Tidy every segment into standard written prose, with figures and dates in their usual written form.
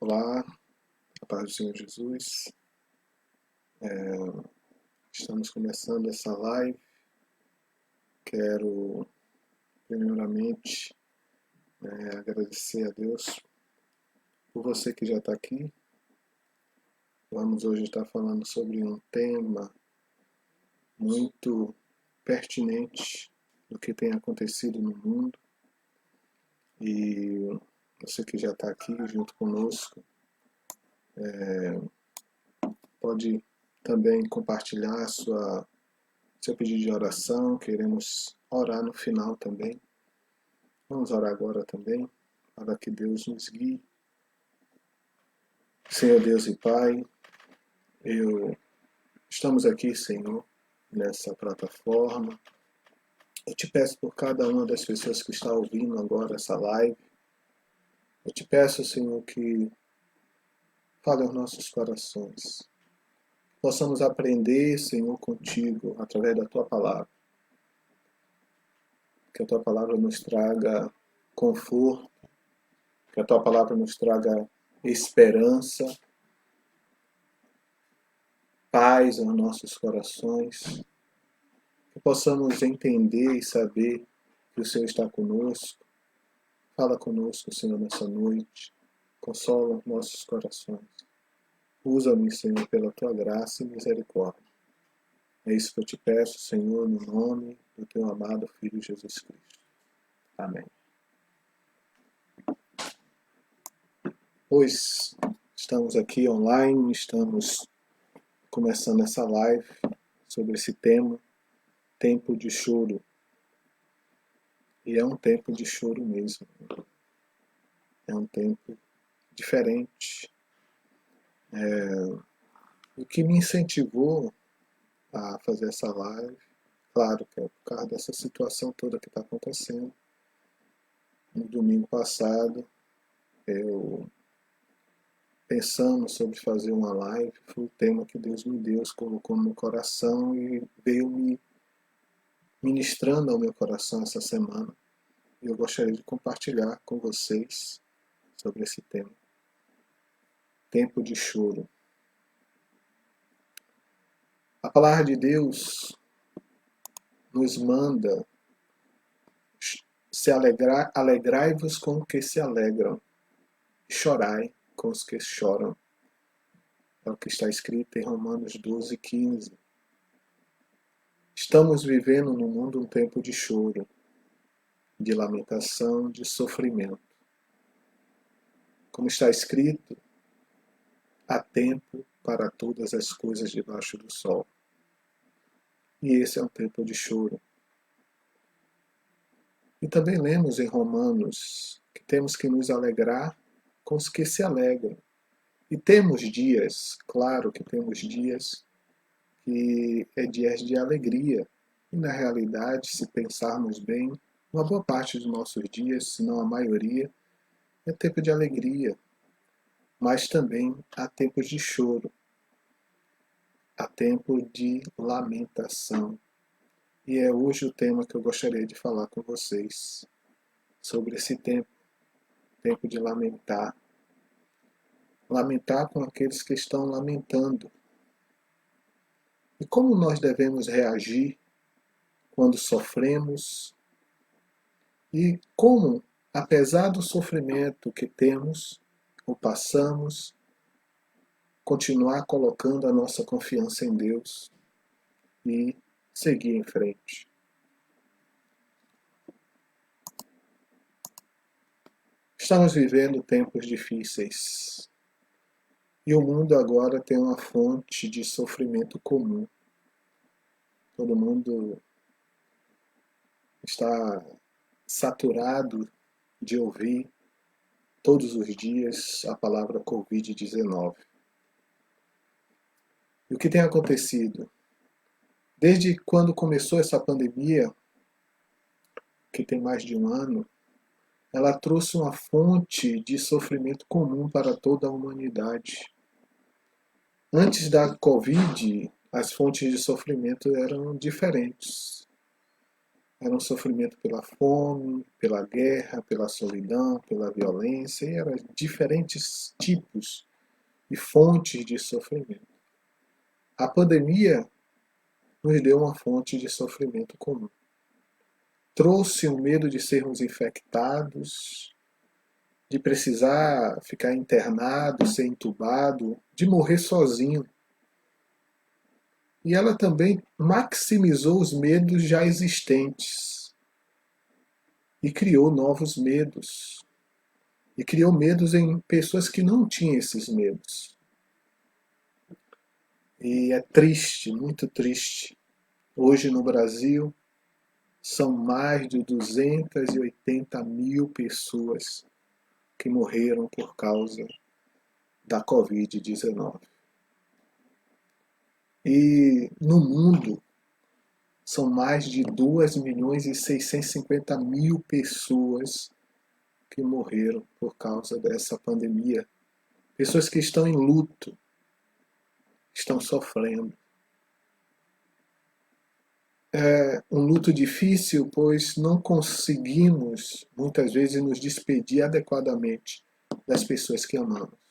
Olá, a paz do Senhor Jesus. Estamos começando essa live. Quero, primeiramente, agradecer a Deus por você que já está aqui. Vamos hoje estar falando sobre um tema muito pertinente do que tem acontecido no mundo. E você que já está aqui junto conosco, pode também compartilhar seu pedido de oração. Queremos orar no final também. Vamos orar agora também, para que Deus nos guie. Senhor Deus e Pai, estamos aqui, Senhor, nessa plataforma. Eu te peço por cada uma das pessoas que está ouvindo agora essa live. Eu te peço, Senhor, que fale aos nossos corações. Possamos aprender, Senhor, contigo, através da Tua palavra. Que a Tua palavra nos traga conforto, que a Tua palavra nos traga esperança, paz aos nossos corações, que possamos entender e saber que o Senhor está conosco. Fala conosco, Senhor, nessa noite. Consola nossos corações. Usa-me, Senhor, pela Tua graça e misericórdia. É isso que eu te peço, Senhor, no nome do Teu amado Filho Jesus Cristo. Amém. Pois estamos aqui online, estamos começando essa live sobre esse tema, tempo de choro. E é um tempo de choro mesmo. É um tempo diferente. O que me incentivou a fazer essa live, claro que é por causa dessa situação toda que está acontecendo. No domingo passado, eu pensando sobre fazer uma live, foi o tema que Deus me deu, colocou no meu coração e veio me ministrando ao meu coração essa semana. E eu gostaria de compartilhar com vocês sobre esse tema. Tempo de choro. A palavra de Deus nos manda se alegrar, alegrai-vos com os que se alegram, chorai com os que choram. É o que está escrito em Romanos 12:15. Estamos vivendo no mundo um tempo de choro, de lamentação, de sofrimento. Como está escrito, há tempo para todas as coisas debaixo do sol. E esse é um tempo de choro. E também lemos em Romanos que temos que nos alegrar com os que se alegram. E temos dias, claro que temos dias que é dias de alegria. E na realidade, se pensarmos bem, uma boa parte dos nossos dias, se não a maioria, é tempo de alegria. Mas também há tempos de choro. Há tempo de lamentação. E é hoje o tema que eu gostaria de falar com vocês. Sobre esse tempo. Tempo de lamentar. Lamentar com aqueles que estão lamentando. E como nós devemos reagir quando sofremos? E como, apesar do sofrimento que temos ou passamos, continuar colocando a nossa confiança em Deus e seguir em frente. Estamos vivendo tempos difíceis. E o mundo agora tem uma fonte de sofrimento comum. Todo mundo está saturado de ouvir todos os dias a palavra Covid-19. E o que tem acontecido? Desde quando começou essa pandemia, que tem mais de um ano, ela trouxe uma fonte de sofrimento comum para toda a humanidade. Antes da Covid, as fontes de sofrimento eram diferentes. Era um sofrimento pela fome, pela guerra, pela solidão, pela violência, e eram diferentes tipos e fontes de sofrimento. A pandemia nos deu uma fonte de sofrimento comum. Trouxe o medo de sermos infectados, de precisar ficar internado, ser entubado, de morrer sozinho. E ela também maximizou os medos já existentes e criou novos medos. E criou medos em pessoas que não tinham esses medos. E é triste, muito triste. Hoje no Brasil são mais de 280 mil pessoas que morreram por causa da Covid-19. E no mundo são mais de 2 milhões e 650 mil pessoas que morreram por causa dessa pandemia. Pessoas que estão em luto, estão sofrendo. É um luto difícil, pois não conseguimos, muitas vezes, nos despedir adequadamente das pessoas que amamos.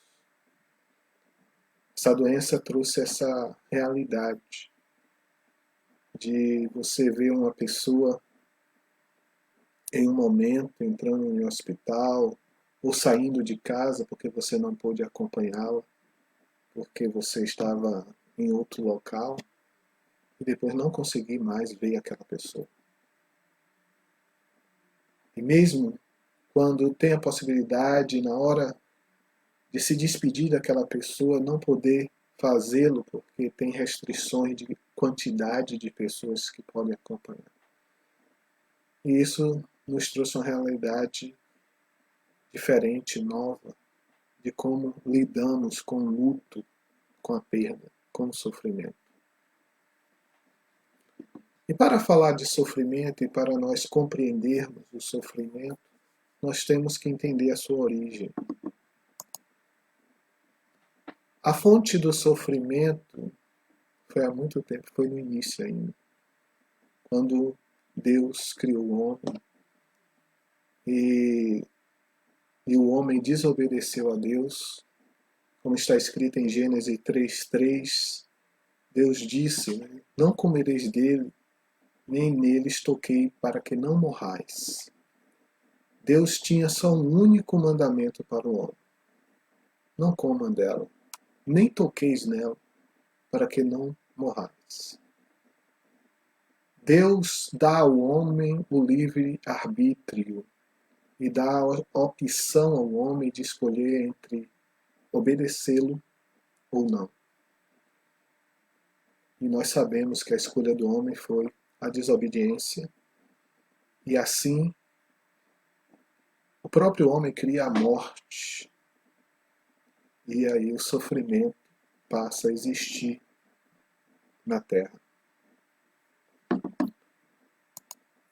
Essa doença trouxe essa realidade de você ver uma pessoa em um momento entrando em um hospital ou saindo de casa porque você não pôde acompanhá-la, porque você estava em outro local, e depois não conseguir mais ver aquela pessoa. E mesmo quando tem a possibilidade, na hora de se despedir daquela pessoa, não poder fazê-lo porque tem restrições de quantidade de pessoas que podem acompanhar. E isso nos trouxe uma realidade diferente, nova, de como lidamos com o luto, com a perda, com o sofrimento. E para falar de sofrimento e para nós compreendermos o sofrimento, nós temos que entender a sua origem. A fonte do sofrimento foi há muito tempo, foi no início ainda, quando Deus criou o homem e o homem desobedeceu a Deus, como está escrito em Gênesis 3:3, Deus disse, não comereis dele, nem neles toquei, para que não morrais. Deus tinha só um único mandamento para o homem: não comam dela, nem toqueis nela, para que não morrais. Deus dá ao homem o livre arbítrio e dá a opção ao homem de escolher entre obedecê-lo ou não. E nós sabemos que a escolha do homem foi a desobediência, e assim o próprio homem cria a morte, e aí o sofrimento passa a existir na Terra.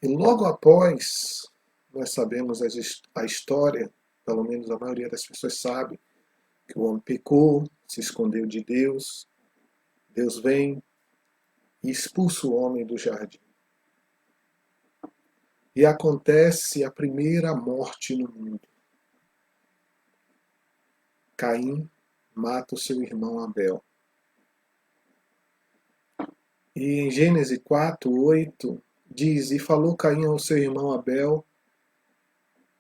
E logo após, nós sabemos a história, pelo menos a maioria das pessoas sabe, que o homem pecou, se escondeu de Deus, Deus vem e expulsa o homem do jardim. E acontece a primeira morte no mundo. Caim mata o seu irmão Abel. E em Gênesis 4:8 diz: E falou Caim ao seu irmão Abel,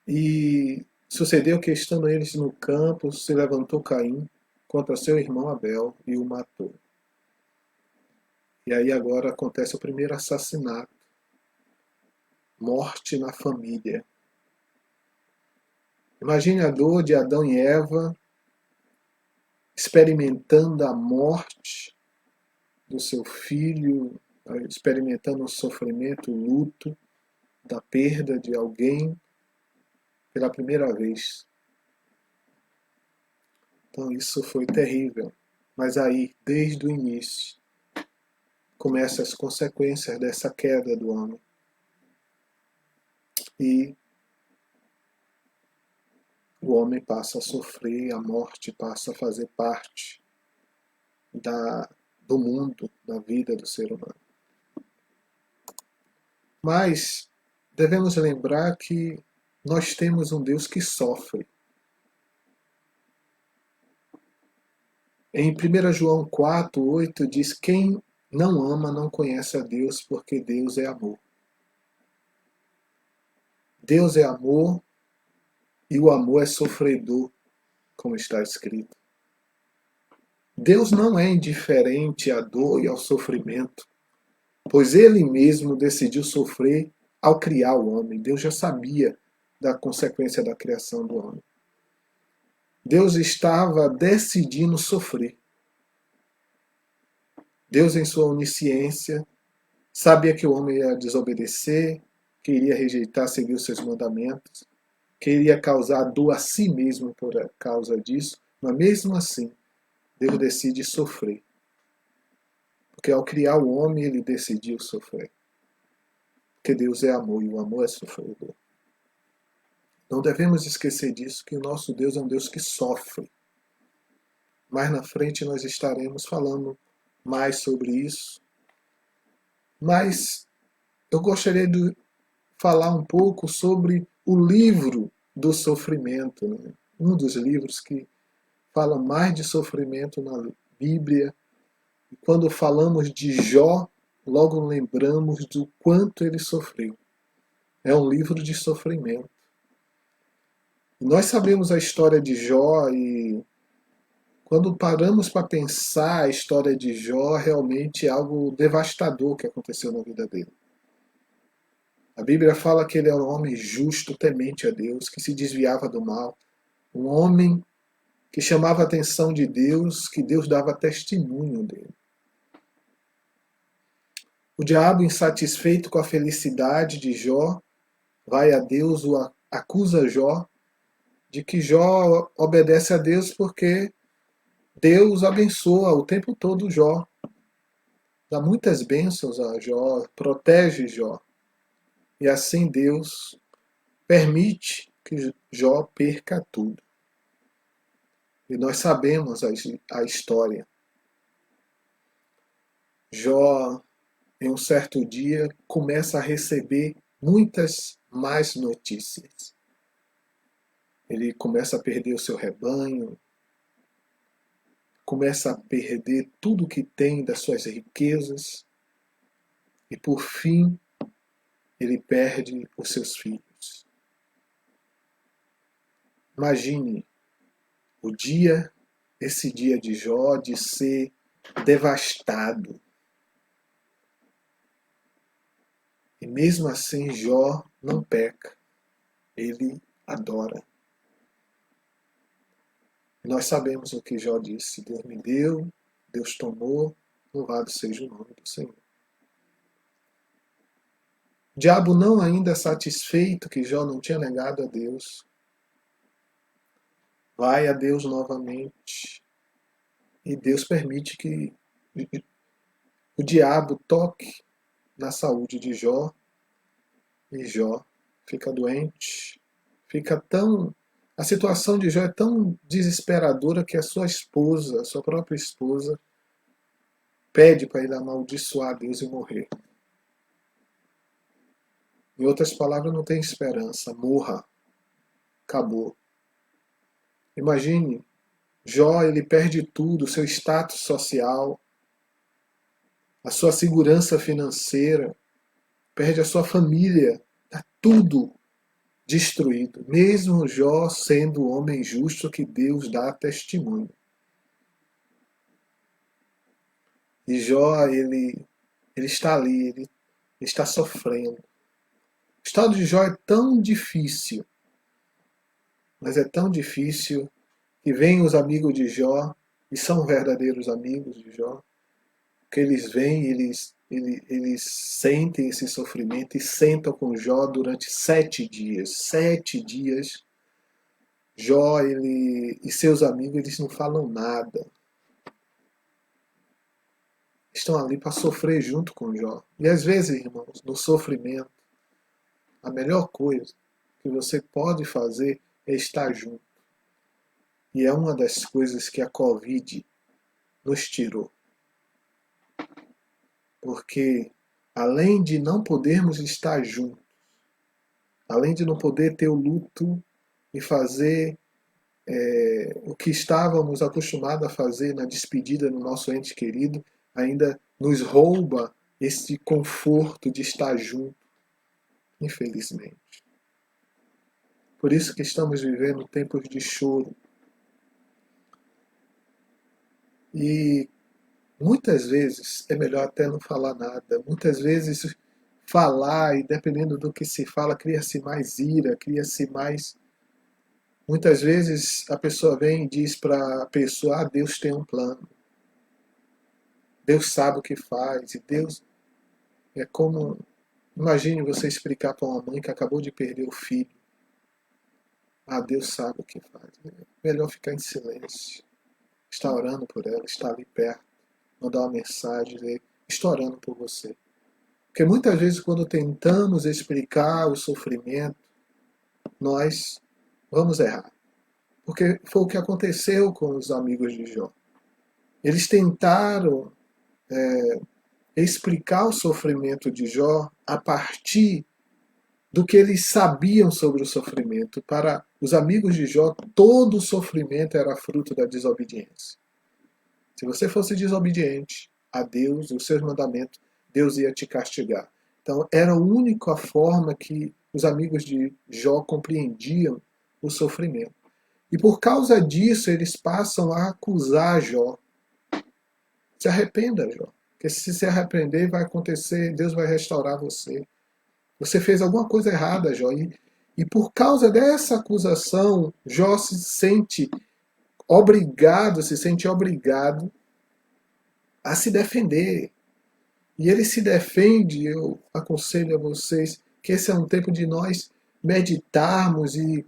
e sucedeu que, estando eles no campo, se levantou Caim contra seu irmão Abel e o matou. E aí agora acontece o primeiro assassinato. Morte na família. Imagine a dor de Adão e Eva experimentando a morte do seu filho, experimentando o sofrimento, o luto da perda de alguém pela primeira vez. Então isso foi terrível. Mas aí, desde o início, começam as consequências dessa queda do homem. E o homem passa a sofrer, a morte passa a fazer parte do mundo, da vida do ser humano. Mas devemos lembrar que nós temos um Deus que sofre. Em 1 João 4:8 diz: quem não ama não conhece a Deus, porque Deus é amor. Deus é amor e o amor é sofredor, como está escrito. Deus não é indiferente à dor e ao sofrimento, pois Ele mesmo decidiu sofrer ao criar o homem. Deus já sabia da consequência da criação do homem. Deus estava decidindo sofrer. Deus, em sua onisciência, sabia que o homem ia desobedecer, que iria rejeitar, seguir os seus mandamentos, que iria causar dor a si mesmo por causa disso, mas mesmo assim, Deus decide sofrer. Porque ao criar o homem, ele decidiu sofrer. Porque Deus é amor e o amor é sofredor. Não devemos esquecer disso, que o nosso Deus é um Deus que sofre. Mais na frente nós estaremos falando mais sobre isso. Mas eu gostaria de falar um pouco sobre o livro do sofrimento, né? Um dos livros que fala mais de sofrimento na Bíblia. E quando falamos de Jó, logo lembramos do quanto ele sofreu. É um livro de sofrimento. E nós sabemos a história de Jó e quando paramos para pensar a história de Jó, realmente é algo devastador que aconteceu na vida dele. A Bíblia fala que ele era um homem justo, temente a Deus, que se desviava do mal. Um homem que chamava a atenção de Deus, que Deus dava testemunho dele. O diabo, insatisfeito com a felicidade de Jó, vai a Deus, acusa Jó de que Jó obedece a Deus porque Deus abençoa o tempo todo Jó. Dá muitas bênçãos a Jó, protege Jó. E assim Deus permite que Jó perca tudo. E nós sabemos a história. Jó, em um certo dia, começa a receber muitas más notícias. Ele começa a perder o seu rebanho, começa a perder tudo que tem das suas riquezas e, por fim, ele perde os seus filhos. Imagine esse dia de Jó, de ser devastado. E mesmo assim Jó não peca, ele adora. E nós sabemos o que Jó disse: Deus me deu, Deus tomou, louvado seja o nome do Senhor. O diabo, não ainda satisfeito que Jó não tinha negado a Deus, vai a Deus novamente e Deus permite que o diabo toque na saúde de Jó e Jó fica doente, fica tão... A situação de Jó é tão desesperadora que a sua esposa, a sua própria esposa, pede para ele amaldiçoar Deus e morrer. Em outras palavras, não tem esperança, morra, acabou. Imagine, Jó, ele perde tudo, seu status social, a sua segurança financeira, perde a sua família, está tudo destruído, mesmo Jó sendo o homem justo que Deus dá testemunho. E Jó, ele está ali, ele está sofrendo. O estado de Jó é tão difícil, mas é tão difícil que vêm os amigos de Jó, e são verdadeiros amigos de Jó, que eles vêm, eles sentem esse sofrimento e sentam com Jó durante 7 dias. 7 dias, Jó e seus amigos, eles não falam nada. Estão ali para sofrer junto com Jó. E às vezes, irmãos, no sofrimento, a melhor coisa que você pode fazer é estar junto. E é uma das coisas que a Covid nos tirou. Porque, além de não podermos estar juntos, além de não poder ter o luto e fazer o que estávamos acostumados a fazer na despedida do nosso ente querido, ainda nos rouba esse conforto de estar junto, infelizmente. Por isso que estamos vivendo tempos de choro. E muitas vezes é melhor até não falar nada. Muitas vezes falar, e dependendo do que se fala, cria-se mais ira, cria-se mais. Muitas vezes a pessoa vem e diz para a pessoa: Deus tem um plano. Deus sabe o que faz. E Deus é como. Imagine você explicar para uma mãe que acabou de perder o filho. Deus sabe o que faz. É melhor ficar em silêncio. Estar orando por ela, estar ali perto, mandar uma mensagem, dizer: estou orando por você. Porque muitas vezes, quando tentamos explicar o sofrimento, nós vamos errar. Porque foi o que aconteceu com os amigos de Jó. Eles tentaram explicar o sofrimento de Jó a partir do que eles sabiam sobre o sofrimento. Para os amigos de Jó, todo o sofrimento era fruto da desobediência. Se você fosse desobediente a Deus, os seus mandamentos, Deus ia te castigar. Então, era a única forma que os amigos de Jó compreendiam o sofrimento. E por causa disso, eles passam a acusar Jó. Se arrependa, Jó. Porque se arrepender, vai acontecer, Deus vai restaurar você. Você fez alguma coisa errada, Jó. E por causa dessa acusação, Jó se sente obrigado a se defender. E ele se defende, eu aconselho a vocês que esse é um tempo de nós meditarmos e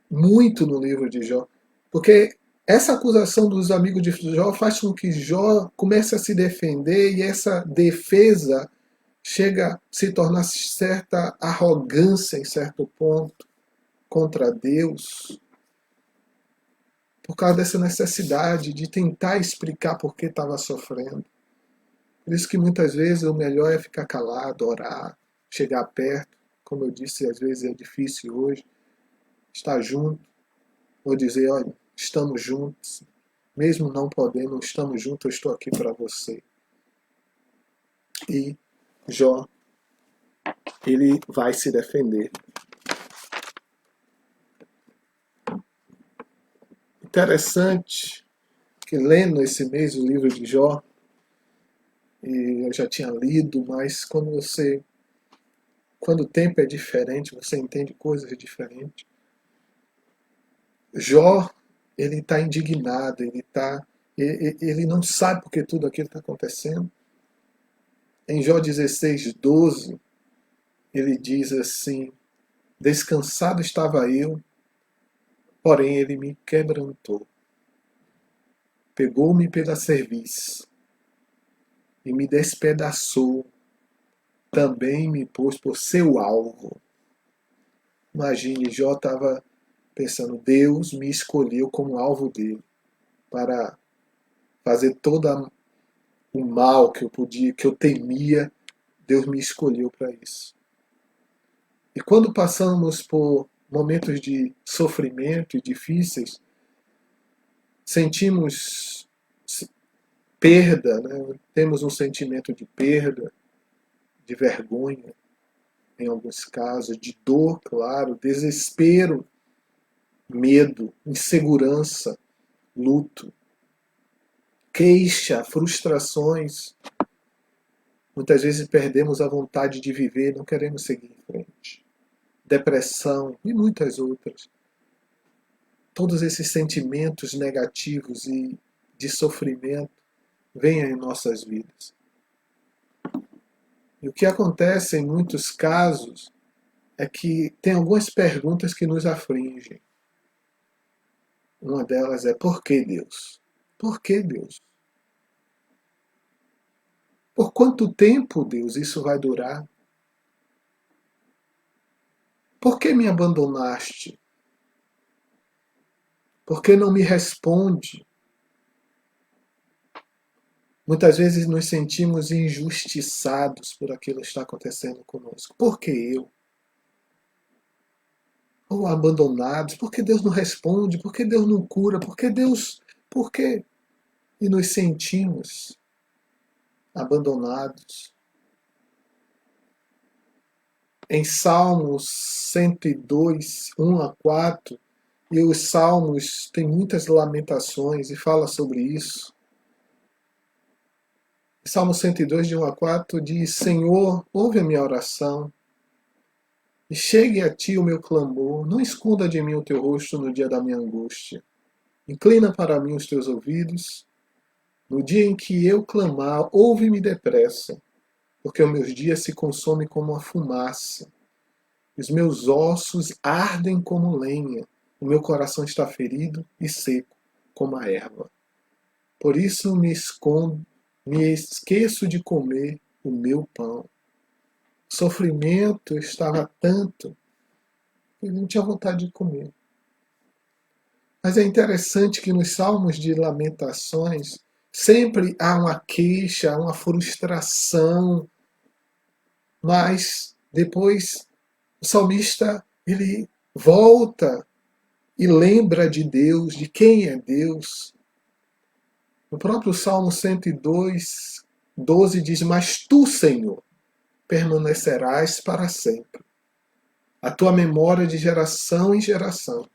muito no livro de Jó. Porque essa acusação dos amigos de Jó faz com que Jó comece a se defender e essa defesa chega a se tornar certa arrogância em certo ponto contra Deus, por causa dessa necessidade de tentar explicar por que estava sofrendo. Por isso que muitas vezes o melhor é ficar calado, orar, chegar perto, como eu disse, às vezes é difícil hoje, estar junto, ou dizer: olha, estamos juntos, mesmo não podendo, estamos juntos, eu estou aqui para você. E Jó, ele vai se defender. Interessante que, lendo esse mês o livro de Jó, e eu já tinha lido, mas quando o tempo é diferente, você entende coisas diferentes. Jó, ele está indignado, ele não sabe porque tudo aquilo está acontecendo. Em Jó 16:12, ele diz assim: descansado estava eu, porém ele me quebrantou. Pegou-me pela cerviz e me despedaçou. Também me pôs por seu alvo. Imagine, Jó estava pensando: Deus me escolheu como alvo dele para fazer todo o mal que eu podia, que eu temia. Deus me escolheu para isso. E quando passamos por momentos de sofrimento e difíceis, sentimos perda, né? Temos um sentimento de perda, de vergonha, em alguns casos, de dor, claro, desespero, medo, insegurança, luto, queixa, frustrações. Muitas vezes perdemos a vontade de viver, não queremos seguir em frente. Depressão e muitas outras. Todos esses sentimentos negativos e de sofrimento vêm em nossas vidas. E o que acontece em muitos casos é que tem algumas perguntas que nos afligem. Uma delas é: por que Deus? Por que Deus? Por quanto tempo, Deus, isso vai durar? Por que me abandonaste? Por que não me responde? Muitas vezes nos sentimos injustiçados por aquilo que está acontecendo conosco. Por que eu? ou abandonados, por que Deus não responde, por que Deus não cura, por que? E nos sentimos abandonados. Em Salmos 102, 1 a 4, e os Salmos têm muitas lamentações e fala sobre isso. Salmo 102, de 1 a 4, diz: Senhor, ouve a minha oração, e chegue a ti o meu clamor, não esconda de mim o teu rosto no dia da minha angústia. Inclina para mim os teus ouvidos, no dia em que eu clamar, ouve-me depressa, porque os meus dias se consomem como a fumaça, os meus ossos ardem como lenha, o meu coração está ferido e seco como a erva. Por isso me escondo, me esqueço de comer o meu pão. O sofrimento estava tanto que não tinha vontade de comer. Mas é interessante que nos salmos de lamentações sempre há uma queixa, uma frustração, mas depois o salmista ele volta e lembra de Deus, de quem é Deus. No próprio Salmo 102, 12 diz: Mas tu, Senhor, permanecerás para sempre. A tua memória de geração em geração.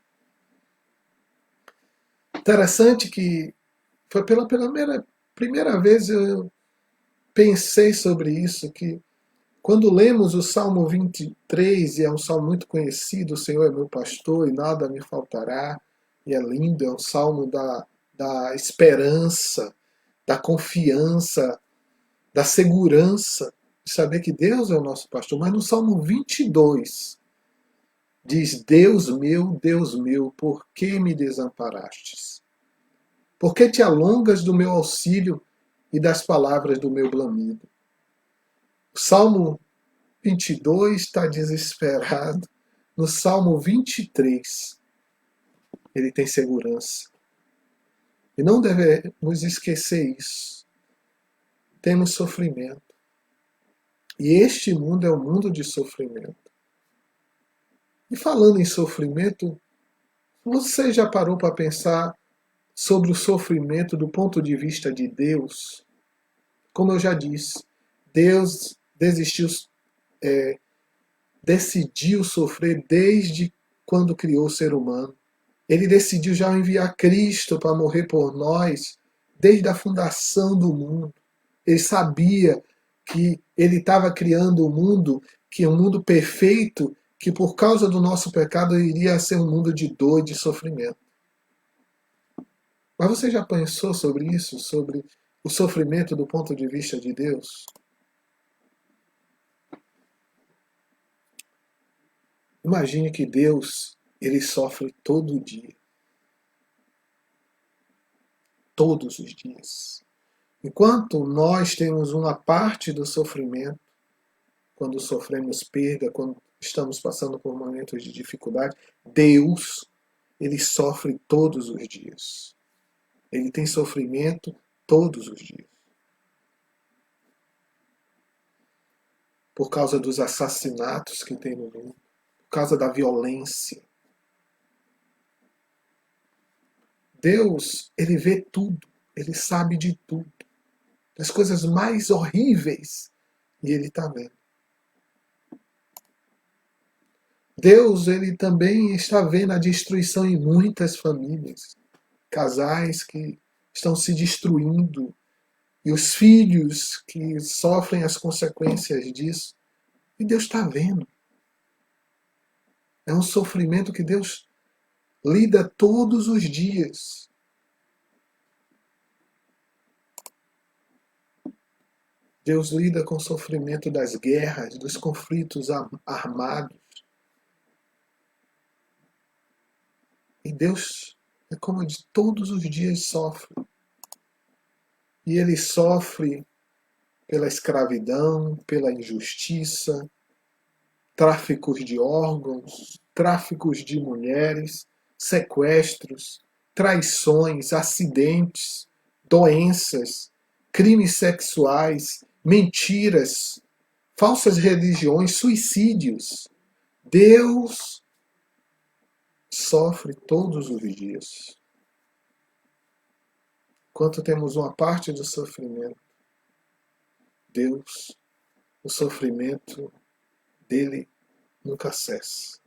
Interessante que foi pela primeira vez eu pensei sobre isso, que quando lemos o Salmo 23, e é um salmo muito conhecido, o Senhor é meu pastor e nada me faltará, e é lindo, é um salmo da esperança, da confiança, da segurança, de saber que Deus é o nosso pastor. Mas no Salmo 22, diz: Deus meu, por que me desamparastes? Por que te alongas do meu auxílio e das palavras do meu bramido? O Salmo 22 está desesperado. No Salmo 23, ele tem segurança. E não devemos esquecer isso. Temos sofrimento. E este mundo é um mundo de sofrimento. E falando em sofrimento, você já parou para pensar sobre o sofrimento do ponto de vista de Deus? Como eu já disse, Deus decidiu sofrer desde quando criou o ser humano. Ele decidiu já enviar Cristo para morrer por nós desde a fundação do mundo. Ele sabia que ele estava criando um mundo, que é um mundo perfeito, que por causa do nosso pecado iria ser um mundo de dor e de sofrimento. Mas você já pensou sobre isso, sobre o sofrimento do ponto de vista de Deus? Imagine que Deus, ele sofre todo dia. Todos os dias. Enquanto nós temos uma parte do sofrimento, quando sofremos perda, quando estamos passando por momentos de dificuldade, Deus, ele sofre todos os dias. Ele tem sofrimento todos os dias. Por causa dos assassinatos que tem no mundo, por causa da violência. Deus, ele vê tudo, ele sabe de tudo. Das coisas mais horríveis, e ele está vendo. Deus, ele também está vendo a destruição em muitas famílias. Casais que estão se destruindo e os filhos que sofrem as consequências disso. E Deus está vendo. É um sofrimento que Deus lida todos os dias. Deus lida com o sofrimento das guerras, dos conflitos armados. E Deus, é como de todos os dias sofre. E ele sofre pela escravidão, pela injustiça, tráficos de órgãos, tráficos de mulheres, sequestros, traições, acidentes, doenças, crimes sexuais, mentiras, falsas religiões, suicídios. Deus sofre todos os dias. Enquanto temos uma parte do sofrimento, Deus, o sofrimento dele nunca cessa.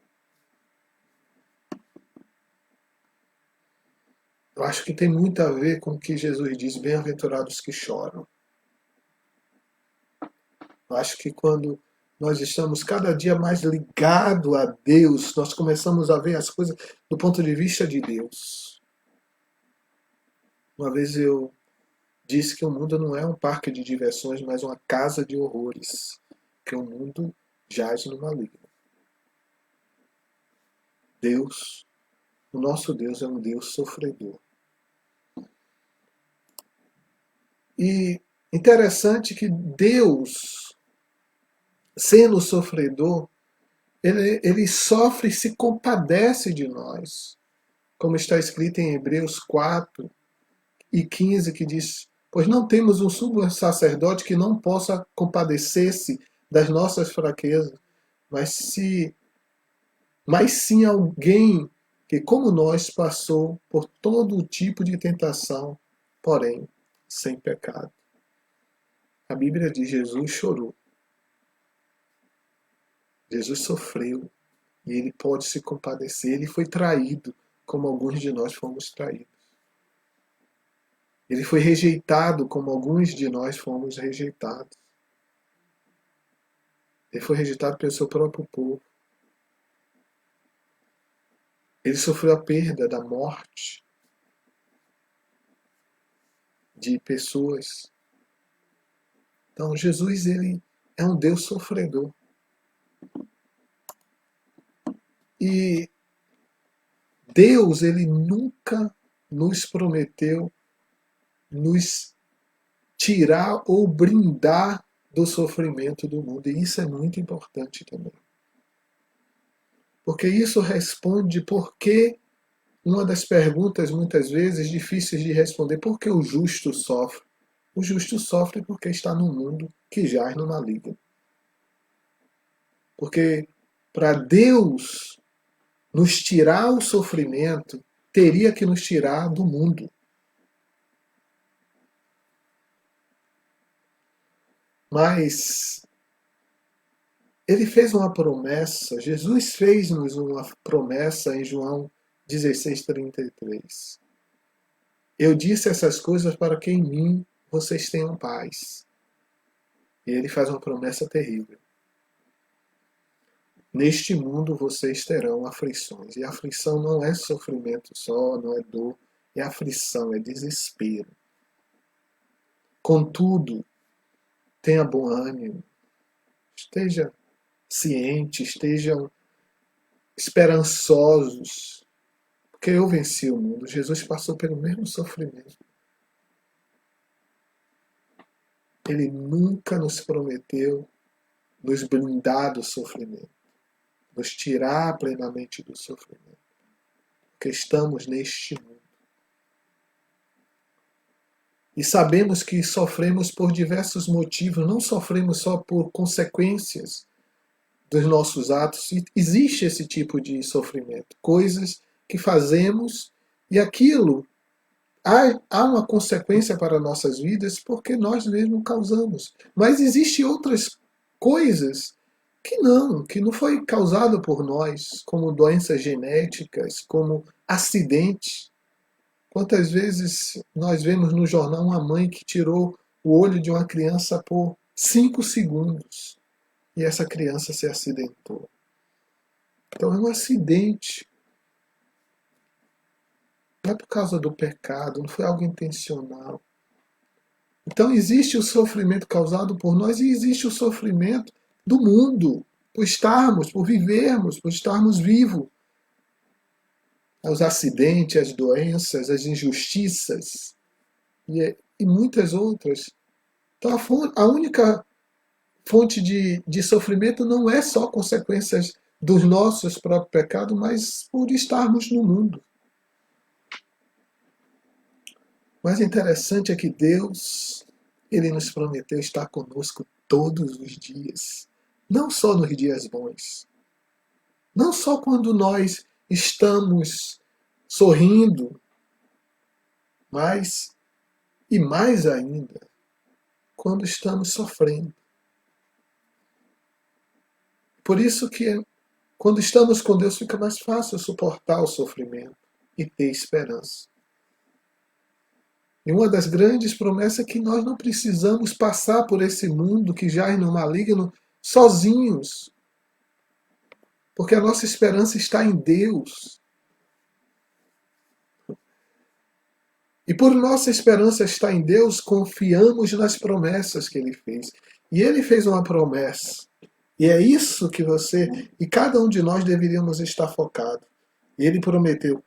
Eu acho que tem muito a ver com o que Jesus diz, bem-aventurados que choram. Eu acho que quando nós estamos cada dia mais ligados a Deus, nós começamos a ver as coisas do ponto de vista de Deus. Uma vez eu disse que o mundo não é um parque de diversões, mas uma casa de horrores, que o mundo jaz no maligno. Deus, o nosso Deus é um Deus sofredor. E interessante que Deus, sendo sofredor, ele sofre e se compadece de nós. Como está escrito em Hebreus 4:15, que diz: pois não temos um sumo sacerdote que não possa compadecer-se das nossas fraquezas, mas sim alguém que, como nós, passou por todo tipo de tentação, porém sem pecado. A Bíblia diz: Jesus chorou, Jesus sofreu, e ele pode se compadecer. Ele foi traído, como alguns de nós fomos traídos. Ele foi rejeitado, como alguns de nós fomos rejeitados. Ele foi rejeitado pelo seu próprio povo. Ele sofreu a perda da morte de pessoas. Então, Jesus, ele é um Deus sofredor. E Deus, ele nunca nos prometeu nos tirar ou brindar do sofrimento do mundo. E isso é muito importante também. Porque isso responde por que uma das perguntas muitas vezes difíceis de responder: por que o justo sofre? O justo sofre porque está num mundo que jaz no maligno. Porque para Deus nos tirar o sofrimento, teria que nos tirar do mundo. Mas ele fez uma promessa, Jesus fez-nos uma promessa em João 16:33. Eu disse essas coisas para que em mim vocês tenham paz. E ele faz uma promessa terrível. Neste mundo vocês terão aflições. E aflição não é sofrimento só, não é dor, é aflição, é desespero. Contudo, tenha bom ânimo, esteja ciente, estejam esperançosos, porque eu venci o mundo. Jesus passou pelo mesmo sofrimento. Ele nunca nos prometeu nos blindar do sofrimento, nos tirar plenamente do sofrimento, porque estamos neste mundo. E sabemos que sofremos por diversos motivos, não sofremos só por consequências dos nossos atos. Existe esse tipo de sofrimento, coisas que fazemos e aquilo há uma consequência para nossas vidas porque nós mesmos causamos. Mas existem outras coisas que não foi causado por nós, como doenças genéticas, como acidentes. Quantas vezes nós vemos no jornal uma mãe que tirou o olho de uma criança por 5 segundos e essa criança se acidentou. Então é um acidente. Não é por causa do pecado, não foi algo intencional. Então existe o sofrimento causado por nós e existe o sofrimento do mundo, por estarmos, por vivermos, por estarmos vivos. Os acidentes, as doenças, as injustiças e muitas outras. Então a única fonte de sofrimento não é só consequências dos nossos próprios pecados, mas por estarmos no mundo. Mas o interessante é que Deus, ele nos prometeu estar conosco todos os dias. Não só nos dias bons. Não só quando nós estamos sorrindo, mas, e mais ainda, quando estamos sofrendo. Por isso que quando estamos com Deus fica mais fácil suportar o sofrimento e ter esperança. E uma das grandes promessas é que nós não precisamos passar por esse mundo que jaz no maligno sozinhos, porque a nossa esperança está em Deus. E por nossa esperança estar em Deus, confiamos nas promessas que Ele fez. E Ele fez uma promessa. E é isso que você e cada um de nós deveríamos estar focado. E Ele prometeu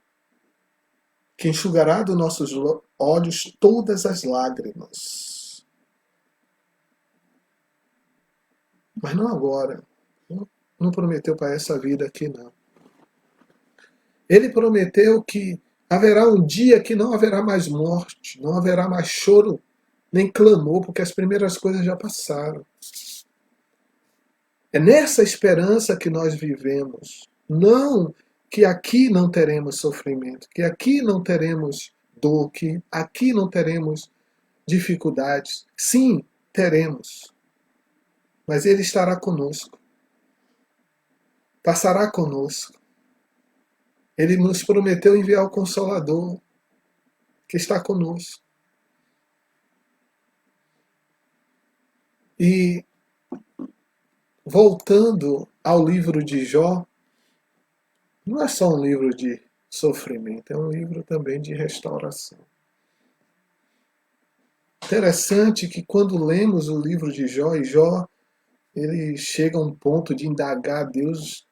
que enxugará dos nossos olhos todas as lágrimas. Mas não agora. Não prometeu para essa vida aqui, não. Ele prometeu que haverá um dia que não haverá mais morte, não haverá mais choro, nem clamor, porque as primeiras coisas já passaram. É nessa esperança que nós vivemos. Não que aqui não teremos sofrimento, que aqui não teremos dor, que aqui não teremos dificuldades. Sim, teremos. Mas Ele estará conosco. Passará conosco. Ele nos prometeu enviar o Consolador, que está conosco. E, voltando ao livro de Jó, não é só um livro de sofrimento, é um livro também de restauração. Interessante que quando lemos o livro de Jó, e Jó ele chega a um ponto de indagar a Deus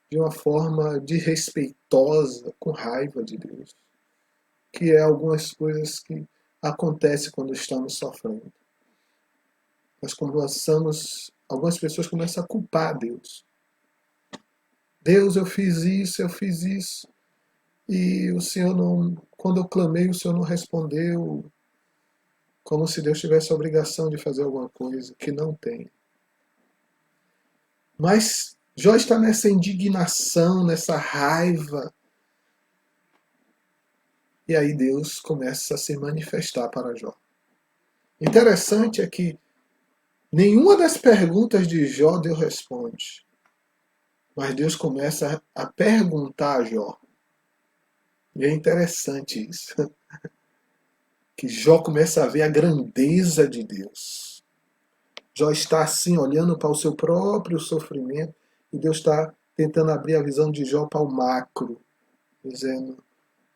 de uma forma desrespeitosa, com raiva de Deus, que é algumas coisas que acontecem quando estamos sofrendo. Nós começamos, algumas pessoas começam a culpar Deus. Deus, eu fiz isso, e o Senhor não, quando eu clamei, o Senhor não respondeu, como se Deus tivesse a obrigação de fazer alguma coisa, que não tem. Mas Jó está nessa indignação, nessa raiva. E aí Deus começa a se manifestar para Jó. Interessante é que nenhuma das perguntas de Jó Deus responde. Mas Deus começa a perguntar a Jó. E é interessante isso. Que Jó começa a ver a grandeza de Deus. Jó está assim, olhando para o seu próprio sofrimento, e Deus está tentando abrir a visão de Jó para o macro, dizendo.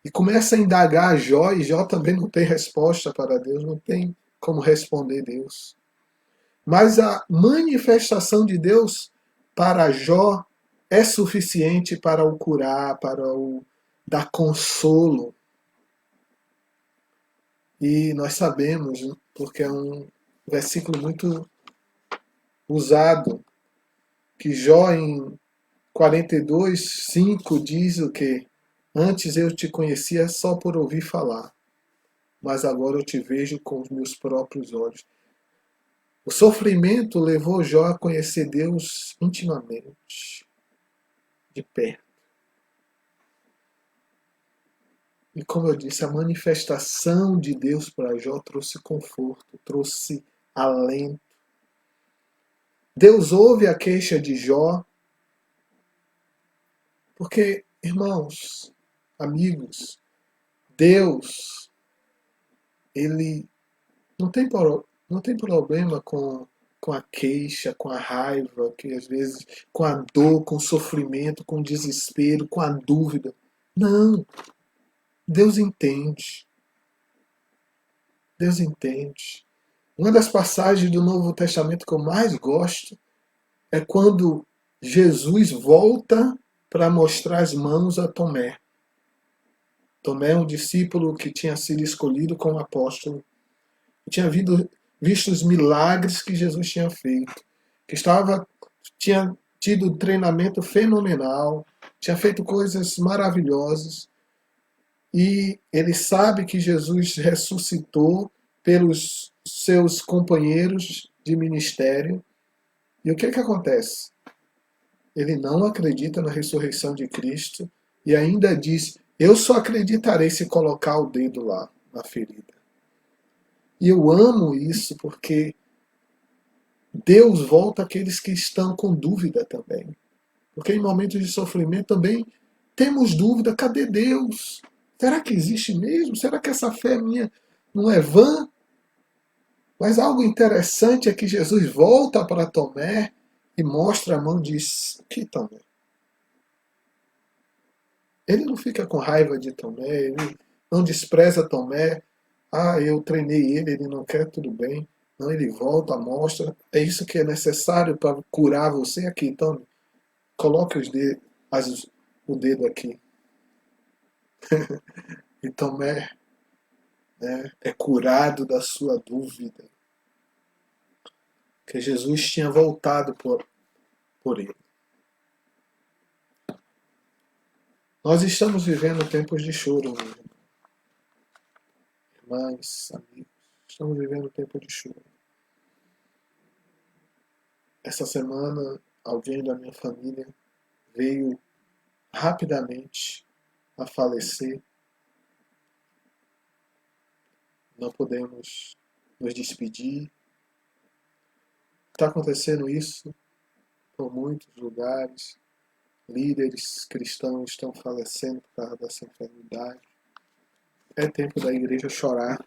E começa a indagar a Jó, e Jó também não tem resposta para Deus, não tem como responder Deus. Mas a manifestação de Deus para Jó é suficiente para o curar, para o dar consolo. E nós sabemos, porque é um versículo muito usado, que Jó em 42:5 diz o que? Antes eu te conhecia só por ouvir falar, mas agora eu te vejo com os meus próprios olhos. O sofrimento levou Jó a conhecer Deus intimamente, de perto. E como eu disse, a manifestação de Deus para Jó trouxe conforto, trouxe alento. Deus ouve a queixa de Jó, porque, irmãos, amigos, Deus, Ele não tem problema com a queixa, com a raiva, que às vezes, com a dor, com o sofrimento, com o desespero, com a dúvida. Não. Deus entende. Deus entende. Uma das passagens do Novo Testamento que eu mais gosto é quando Jesus volta para mostrar as mãos a Tomé. Tomé é um discípulo que tinha sido escolhido como apóstolo. Tinha visto os milagres que Jesus tinha feito. Que tinha tido um treinamento fenomenal. Tinha feito coisas maravilhosas. E ele sabe que Jesus ressuscitou pelos seus companheiros de ministério. E o que acontece? Ele não acredita na ressurreição de Cristo, E ainda diz: eu só acreditarei se colocar o dedo lá na ferida. E eu amo isso porque Deus volta àqueles que estão com dúvida também. Porque em momentos de sofrimento também temos dúvida: cadê Deus? Será que existe mesmo? Será que essa fé minha não é vã? Mas algo interessante é que Jesus volta para Tomé e mostra a mão e diz: que Tomé? Ele não fica com raiva de Tomé, ele não despreza Tomé. Ah, eu treinei ele, ele não quer, tudo bem. Não, ele volta, mostra. É isso que é necessário para curar você aqui. Então, coloque o dedo aqui. E Tomé, né, é curado da sua dúvida. Que Jesus tinha voltado por ele. Nós estamos vivendo tempos de choro, irmãs, amigos. Estamos vivendo tempos de choro. Essa semana, alguém da minha família veio rapidamente a falecer. Não podemos nos despedir. Está acontecendo isso por muitos lugares. Líderes cristãos estão falecendo por causa dessa enfermidade. É tempo da igreja chorar.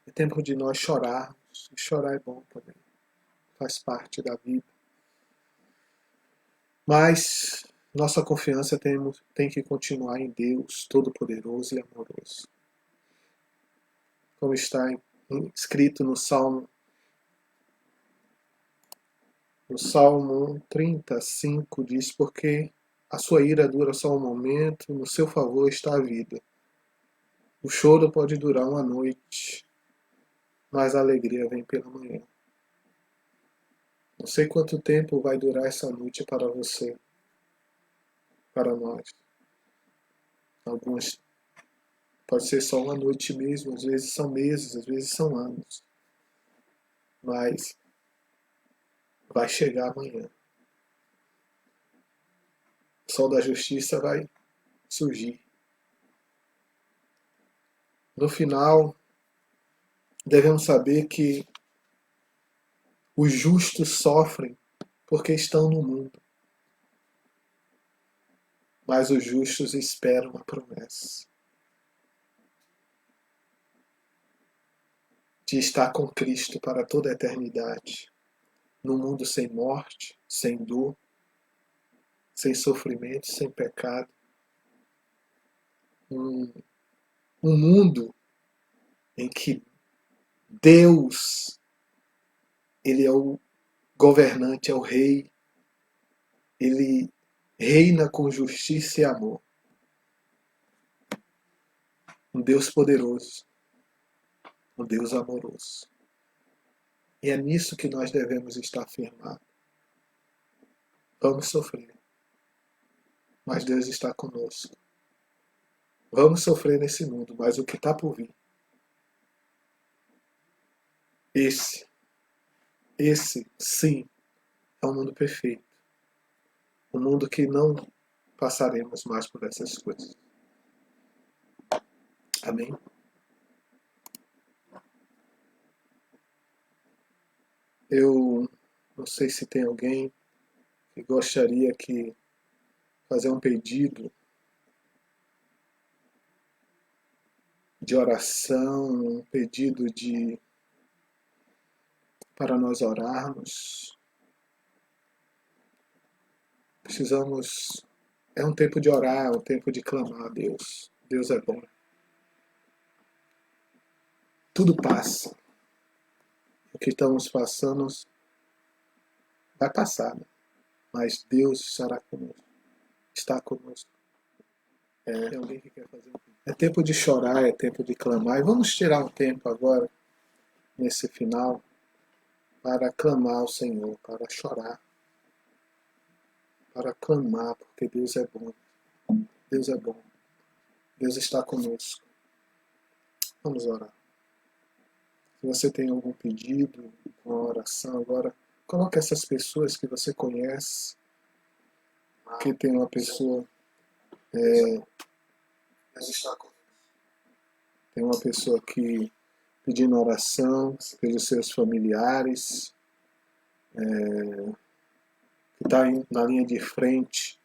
É tempo de nós chorarmos. E chorar é bom também. Faz parte da vida. Mas nossa confiança tem que continuar em Deus Todo-Poderoso e Amoroso. Como está escrito no Salmo 35, diz: porque a sua ira dura só um momento, no seu favor está a vida. O choro pode durar uma noite, mas a alegria vem pela manhã. Não sei quanto tempo vai durar essa noite para você, para nós. Alguns pode ser só uma noite mesmo, às vezes são meses, às vezes são anos. Mas vai chegar amanhã. O sol da justiça vai surgir. No final, devemos saber que os justos sofrem porque estão no mundo, mas os justos esperam a promessa de estar com Cristo para toda a eternidade, num mundo sem morte, sem dor, sem sofrimento, sem pecado. Um mundo em que Deus, Ele é o governante, é o rei, Ele reina com justiça e amor. Um Deus poderoso, um Deus amoroso. E é nisso que nós devemos estar firmados. Vamos sofrer, mas Deus está conosco. Vamos sofrer nesse mundo, mas o que está por vir, esse sim, é um mundo perfeito. Um mundo que não passaremos mais por essas coisas. Amém? Eu não sei se tem alguém que gostaria que fazer um pedido de oração, um pedido de para nós orarmos. Precisamos. É um tempo de orar, é um tempo de clamar a Deus. Deus é bom. Tudo passa. O que estamos passando vai passar, né? Mas Deus estará conosco. Está conosco. É alguém que quer fazer um pedido. É tempo de chorar, é tempo de clamar. E vamos tirar um tempo agora, nesse final, para clamar ao Senhor, para chorar, para clamar, porque Deus é bom. Deus é bom. Deus está conosco. Vamos orar. Se você tem algum pedido, uma oração agora, coloque essas pessoas que você conhece, que tem uma pessoa Tem uma pessoa aqui pedindo oração pelos seus familiares, que está na linha de frente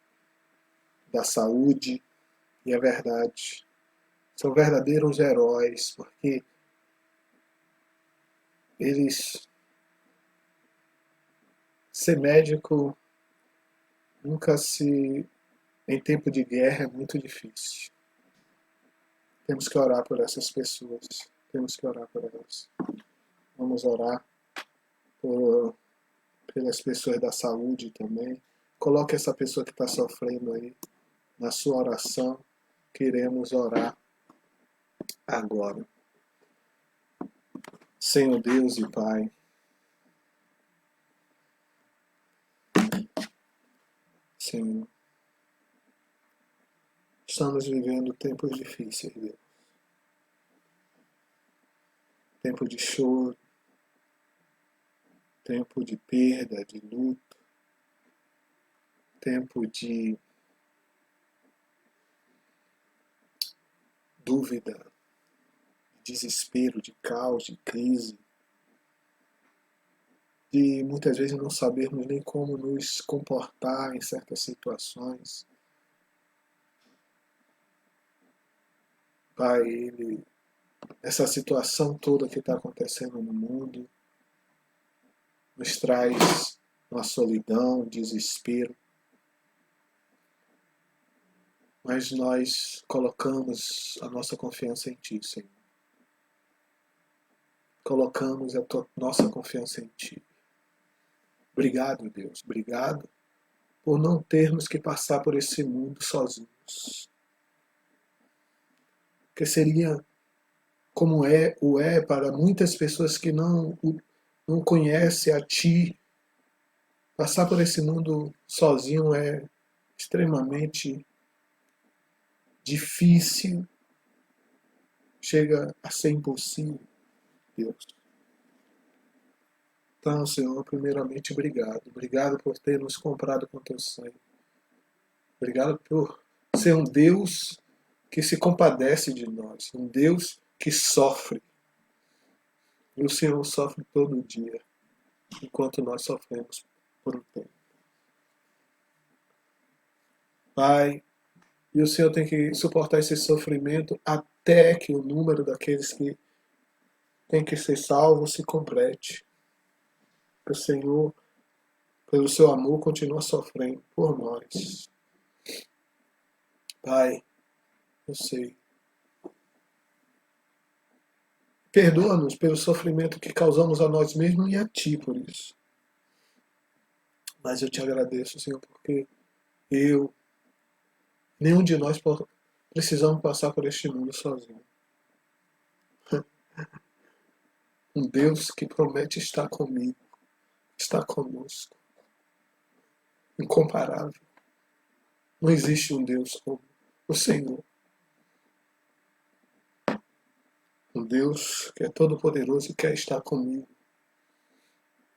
da saúde, e é verdade. São verdadeiros heróis, porque eles... Ser médico nunca se... Em tempo de guerra é muito difícil. Temos que orar por essas pessoas. Temos que orar por elas. Vamos orar por, pelas pessoas da saúde também. Coloque essa pessoa que está sofrendo aí na sua oração. Queremos orar agora. Senhor Deus e Pai, Senhor, estamos vivendo tempos difíceis, Deus. Tempo de choro, tempo de perda, de luto, tempo de dúvida, de desespero, de caos, de crise, de muitas vezes não sabermos nem como nos comportar em certas situações. Pai, essa situação toda que está acontecendo no mundo nos traz uma solidão, desespero, mas nós colocamos a nossa confiança em Ti, Senhor. Colocamos a nossa confiança em Ti. Obrigado, Deus. Obrigado por não termos que passar por esse mundo sozinhos. Porque seria como é para muitas pessoas que não conhecem a Ti. Passar por esse mundo sozinho é extremamente difícil. Chega a ser impossível, Deus. Então, Senhor, primeiramente, obrigado. Obrigado por ter nos comprado com teu sangue. Obrigado por ser um Deus que se compadece de nós. Um Deus que sofre. E o Senhor sofre todo dia, enquanto nós sofremos por um tempo. Pai, e o Senhor tem que suportar esse sofrimento até que o número daqueles que tem que ser salvos se complete. O Senhor, pelo seu amor, continua sofrendo por nós. Pai, eu sei. Perdoa-nos pelo sofrimento que causamos a nós mesmos e a Ti por isso. Mas eu te agradeço, Senhor, porque nenhum de nós precisamos passar por este mundo sozinho. Um Deus que promete estar comigo, estar conosco. Incomparável. Não existe um Deus como o Senhor. Um Deus que é todo poderoso e quer estar comigo,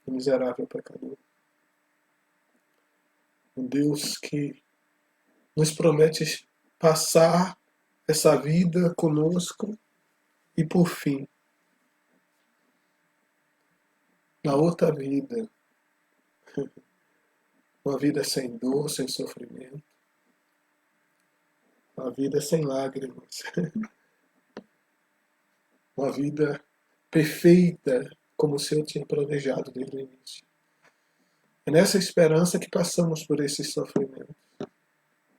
o miserável pecador. Um Deus que nos promete passar essa vida conosco e, por fim, na outra vida, uma vida sem dor, sem sofrimento, uma vida sem lágrimas, uma vida perfeita, como o Senhor tinha planejado desde o início. É nessa esperança que passamos por esse sofrimento,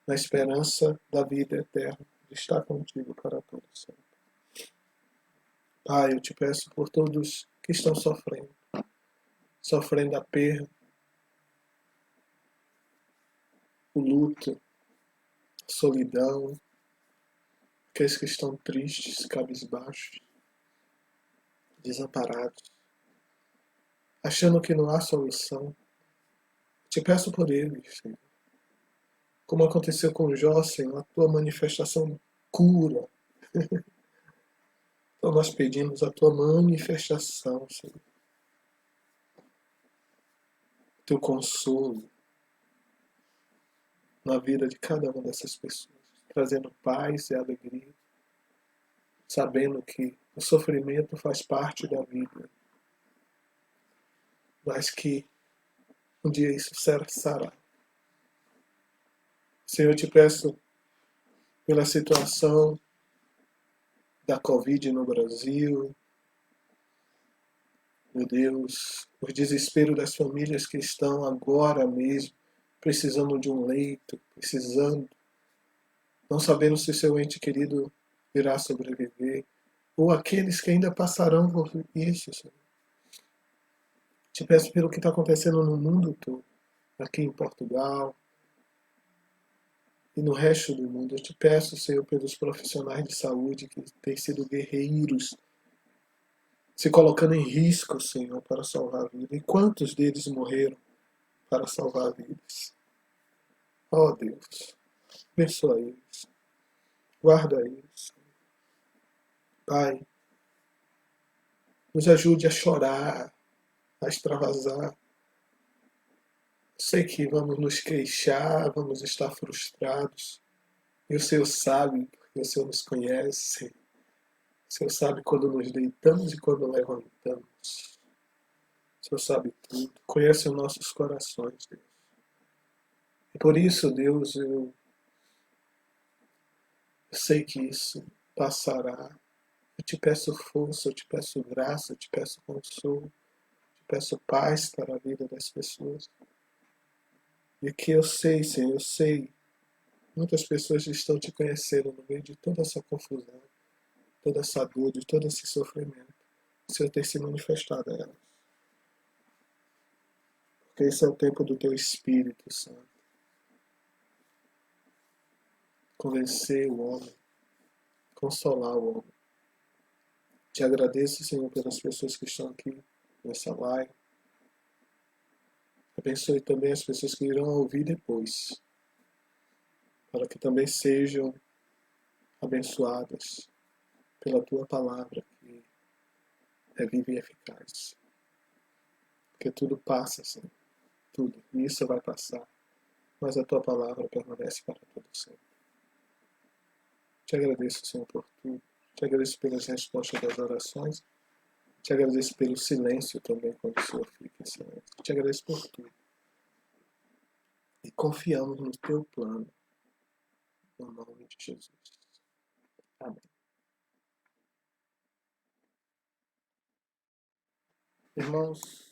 na esperança da vida eterna, de estar contigo para todo sempre. Pai, eu te peço por todos que estão sofrendo a perda, o luto, a solidão, aqueles que estão tristes, cabisbaixos, desamparados, achando que não há solução. Te peço por eles, Senhor. Como aconteceu com Jó, Senhor, a tua manifestação cura. Então nós pedimos a tua manifestação, Senhor. Teu consolo na vida de cada uma dessas pessoas. trazendo paz e alegria, sabendo que o sofrimento faz parte da vida, mas que um dia isso cessará. Senhor, eu te peço pela situação da Covid no Brasil, meu Deus, o desespero das famílias que estão agora mesmo precisando de um leito, precisando, não sabendo se seu ente querido irá sobreviver, ou aqueles que ainda passarão por isso, Senhor. Te peço pelo que está acontecendo no mundo todo, aqui em Portugal e no resto do mundo. Eu te peço, Senhor, pelos profissionais de saúde que têm sido guerreiros, se colocando em risco, Senhor, para salvar a vida. E quantos deles morreram para salvar vidas? Oh Deus, abençoa eles, guarda eles. Pai, nos ajude a chorar, a extravasar. Sei que vamos nos queixar, vamos estar frustrados. E o Senhor sabe, porque o Senhor nos conhece. O Senhor sabe quando nos deitamos e quando levantamos. O Senhor sabe tudo, conhece os nossos corações, Deus. E por isso, Deus, eu sei que isso passará. Eu te peço força, eu te peço graça, eu te peço consolo, eu te peço paz para a vida das pessoas. E que eu sei, Senhor, eu sei, muitas pessoas estão te conhecendo no meio de toda essa confusão, toda essa dor, de todo esse sofrimento. O Senhor tem se manifestado a elas. Porque esse é o tempo do teu Espírito Santo. Convencer o homem, consolar o homem. Te agradeço, Senhor, pelas pessoas que estão aqui nessa live. Abençoe também as pessoas que irão ouvir depois, para que também sejam abençoadas pela tua palavra, que é viva e eficaz. Porque tudo passa, Senhor, tudo, e isso vai passar, mas a tua palavra permanece para todo sempre. Te agradeço, Senhor, por tudo. Te agradeço pelas respostas das orações. Te agradeço pelo silêncio também, quando o Senhor fica em silêncio. Te agradeço por tudo. E confiamos no teu plano, no nome de Jesus. Amém. Irmãos,